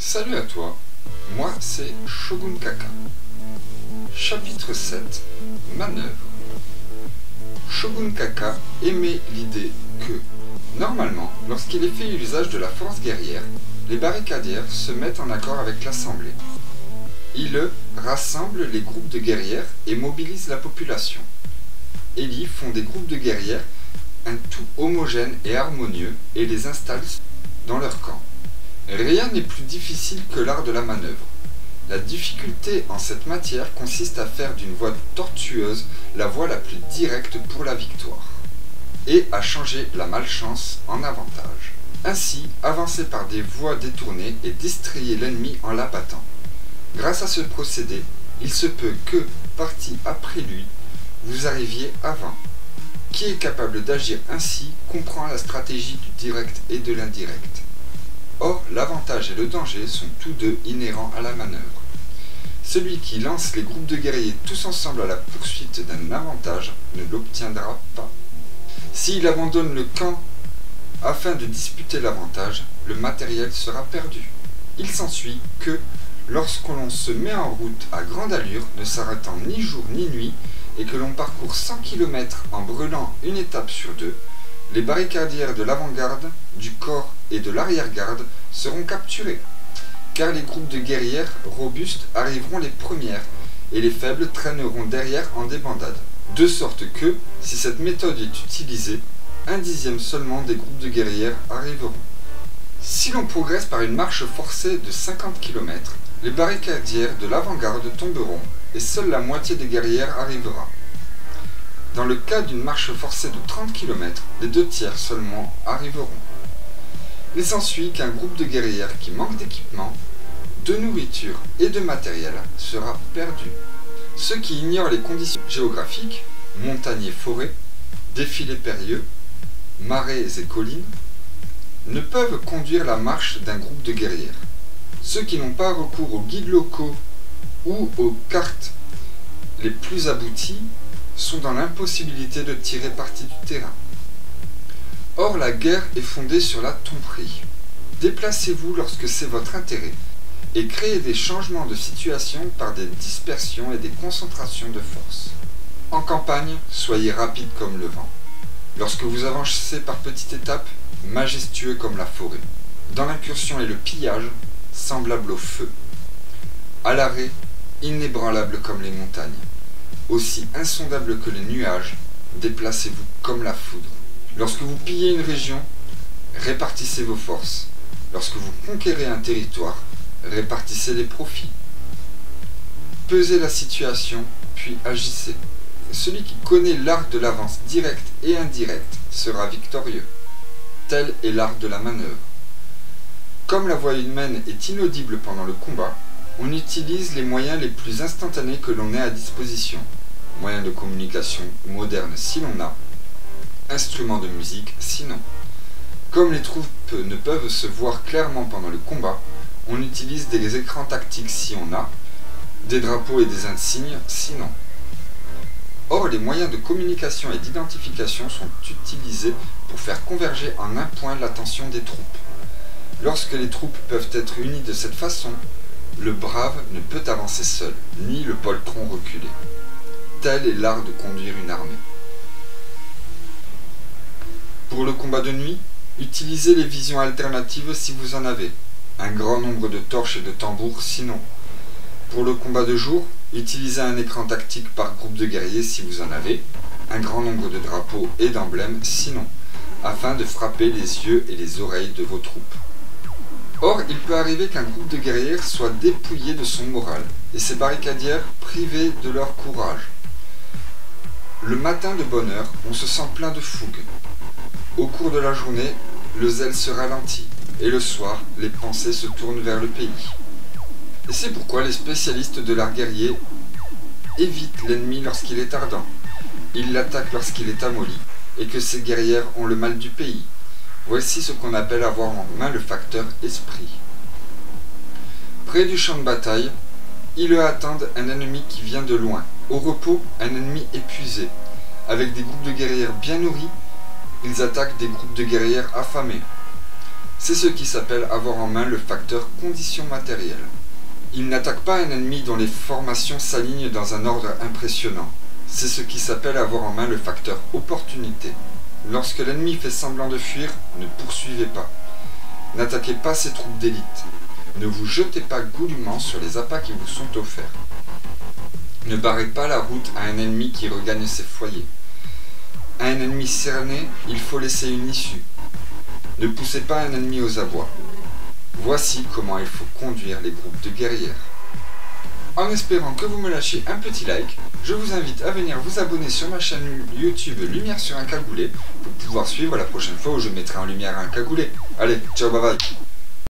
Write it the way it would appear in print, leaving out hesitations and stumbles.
Salut à toi, moi c'est Shogun Kaka. Chapitre 7, Manœuvre. Shogun Kaka émet l'idée que, normalement, lorsqu'il est fait usage de la force guerrière, les barricadières se mettent en accord avec l'assemblée. Ils rassemblent les groupes de guerrières et mobilisent la population. Ils font des groupes de guerrières un tout homogène et harmonieux et les installent dans leur camp. Rien n'est plus difficile que l'art de la manœuvre. La difficulté en cette matière consiste à faire d'une voie tortueuse la voie la plus directe pour la victoire, et à changer la malchance en avantage. Ainsi, avancer par des voies détournées et distrayer l'ennemi en l'abattant. Grâce à ce procédé, il se peut que, parti après lui, vous arriviez avant. Qui est capable d'agir ainsi comprend la stratégie du direct et de l'indirect. Or, l'avantage et le danger sont tous deux inhérents à la manœuvre. Celui qui lance les groupes de guerriers tous ensemble à la poursuite d'un avantage ne l'obtiendra pas. S'il abandonne le camp afin de disputer l'avantage, le matériel sera perdu. Il s'ensuit que, lorsqu'on se met en route à grande allure, ne s'arrêtant ni jour ni nuit, et que l'on parcourt 100 km en brûlant une étape sur deux, les barricadières de l'avant-garde, du corps et de l'arrière-garde seront capturés, car les groupes de guerrières robustes arriveront les premières et les faibles traîneront derrière en débandade. De sorte que, si cette méthode est utilisée, 1/10 seulement des groupes de guerrières arriveront. Si l'on progresse par une marche forcée de 50 km, les barricadières de l'avant-garde tomberont et seule la moitié des guerrières arrivera. Dans le cas d'une marche forcée de 30 km, les 2/3 seulement arriveront. Il s'ensuit qu'un groupe de guerrières qui manque d'équipement, de nourriture et de matériel sera perdu. Ceux qui ignorent les conditions géographiques, montagnes et forêts, défilés périlleux, marais et collines, ne peuvent conduire la marche d'un groupe de guerrières. Ceux qui n'ont pas recours aux guides locaux ou aux cartes les plus abouties sont dans l'impossibilité de tirer parti du terrain. Or, la guerre est fondée sur la tromperie. Déplacez-vous lorsque c'est votre intérêt et créez des changements de situation par des dispersions et des concentrations de force. En campagne, soyez rapide comme le vent. Lorsque vous avancez par petites étapes, majestueux comme la forêt. Dans l'incursion et le pillage, semblable au feu. À l'arrêt, inébranlable comme les montagnes. Aussi insondable que les nuages, déplacez-vous comme la foudre. Lorsque vous pillez une région, répartissez vos forces. Lorsque vous conquérez un territoire, répartissez les profits. Pesez la situation, puis agissez. Celui qui connaît l'art de l'avance directe et indirecte sera victorieux. Tel est l'art de la manœuvre. Comme la voix humaine est inaudible pendant le combat, on utilise les moyens les plus instantanés que l'on ait à disposition. Moyens de communication modernes si l'on a, instruments de musique sinon. Comme les troupes ne peuvent se voir clairement pendant le combat, on utilise des écrans tactiques si on a, des drapeaux et des insignes sinon. Or, les moyens de communication et d'identification sont utilisés pour faire converger en un point l'attention des troupes. Lorsque les troupes peuvent être unies de cette façon, le brave ne peut avancer seul, ni le poltron reculer. Tel est l'art de conduire une armée. Pour le combat de nuit, utilisez les visions alternatives si vous en avez. Un grand nombre de torches et de tambours sinon. Pour le combat de jour, utilisez un écran tactique par groupe de guerriers si vous en avez. Un grand nombre de drapeaux et d'emblèmes sinon, afin de frapper les yeux et les oreilles de vos troupes. Or, il peut arriver qu'un groupe de guerrières soit dépouillé de son moral, et ses barricadières privées de leur courage. Le matin de bonne heure, on se sent plein de fougue. Au cours de la journée, le zèle se ralentit, et le soir, les pensées se tournent vers le pays. Et c'est pourquoi les spécialistes de l'art guerrier évitent l'ennemi lorsqu'il est ardent. Ils l'attaquent lorsqu'il est amolli, et que ces guerrières ont le mal du pays. Voici ce qu'on appelle avoir en main le facteur esprit. Près du champ de bataille, ils attendent un ennemi qui vient de loin. Au repos, un ennemi épuisé. Avec des groupes de guerrières bien nourris, ils attaquent des groupes de guerrières affamées. C'est ce qui s'appelle avoir en main le facteur condition matérielle. Il n'attaque pas un ennemi dont les formations s'alignent dans un ordre impressionnant. C'est ce qui s'appelle avoir en main le facteur opportunité. Lorsque l'ennemi fait semblant de fuir, ne poursuivez pas. N'attaquez pas ses troupes d'élite. Ne vous jetez pas goulûment sur les appâts qui vous sont offerts. Ne barrez pas la route à un ennemi qui regagne ses foyers. À un ennemi cerné, il faut laisser une issue. Ne poussez pas un ennemi aux abois. Voici comment il faut conduire les groupes de guerrières. En espérant que vous me lâchiez un petit like, je vous invite à venir vous abonner sur ma chaîne YouTube Lumière sur un cagoulé pour pouvoir suivre la prochaine fois où je mettrai en lumière un cagoulé. Allez, ciao, bye bye.